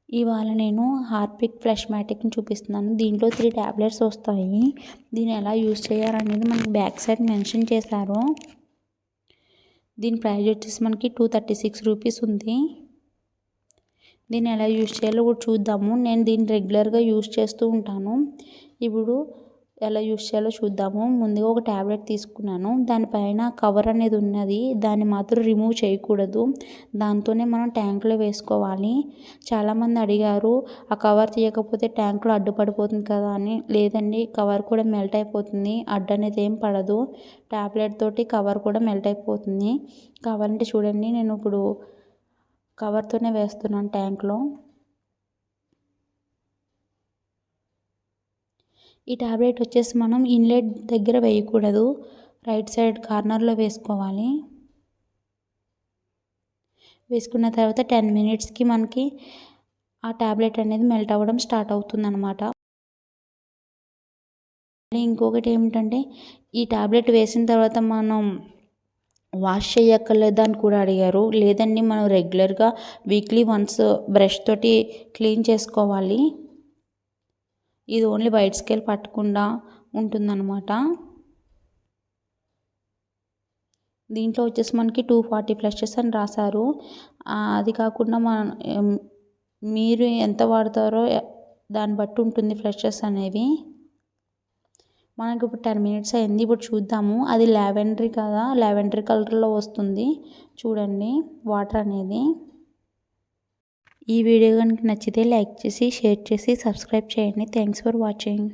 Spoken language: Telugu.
ఇవాళ నేను హార్పిక్ ఫ్లష్ మ్యాటిక్ని చూపిస్తున్నాను. దీంట్లో 3 ట్యాబ్లెట్స్ వస్తాయి. దీన్ని ఎలా యూజ్ చేయాలనేది మనకి బ్యాక్ సైడ్ మెన్షన్ చేశారు. దీని ప్రైస్ వచ్చేసి మనకి 236 రూపీస్ ఉంది. దీన్ని ఎలా యూజ్ చేయాలో కూడా చూద్దాము. నేను దీన్ని రెగ్యులర్గా యూజ్ చేస్తూ ఉంటాను. ఇప్పుడు ఎలా యూజ్ చేయాలో చూద్దాము. ముందుగా ఒక ట్యాబ్లెట్ తీసుకున్నాను. దానిపైన కవర్ అనేది ఉన్నది. దాన్ని మాత్రం రిమూవ్ చేయకూడదు. దాంతోనే మనం ట్యాంక్లో వేసుకోవాలి. చాలామంది అడిగారు ఆ కవర్ తీయకపోతే ట్యాంక్లో అడ్డుపడిపోతుంది కదా అని. లేదండి, కవర్ కూడా మెల్ట్ అయిపోతుంది. అడ్డు అనేది ఏం పడదు. ట్యాబ్లెట్ తోటి కవర్ కూడా మెల్ట్ అయిపోతుంది. కావాలంటే చూడండి, నేను ఇప్పుడు కవర్తోనే వేస్తున్నాను ట్యాంక్లో. ఈ ట్యాబ్లెట్ వచ్చేసి మనం ఇన్లెట్ దగ్గర వేయకూడదు. రైట్ సైడ్ కార్నర్లో వేసుకోవాలి. వేసుకున్న తర్వాత 10 మినిట్స్కి మనకి ఆ ట్యాబ్లెట్ అనేది మెల్ట్ అవ్వడం స్టార్ట్ అవుతుందన్నమాట. ఇంకొకటి ఏమిటంటే, ఈ ట్యాబ్లెట్ వేసిన తర్వాత మనం వాష్ చేయక్కర్లేదా అని కూడా అడిగారు. లేదండి, మనం రెగ్యులర్గా వీక్లీ వన్స్ బ్రష్ తోటి క్లీన్ చేసుకోవాలి. ఇది ఓన్లీ వైట్ స్కేల్ పట్టకుండా ఉంటుందన్నమాట. దీంట్లో వచ్చేసి మనకి 240 ఫ్లషెస్ అని రాశారు. అది కాకుండా మీరు ఎంత వాడతారో దాన్ని బట్టి ఉంటుంది ఫ్లషెస్ అనేవి. మనకి ఇప్పుడు 10 మినిట్స్ అయింది. ఇప్పుడు చూద్దాము. అది లావెండరీ కదా, లావెండరీ కలర్లో వస్తుంది. చూడండి వాటర్ అనేది. ఈ వీడియో కనుక నచ్చితే లైక్ చేసి, షేర్ చేసి, సబ్స్క్రైబ్ చేయండి. Thanks for watching.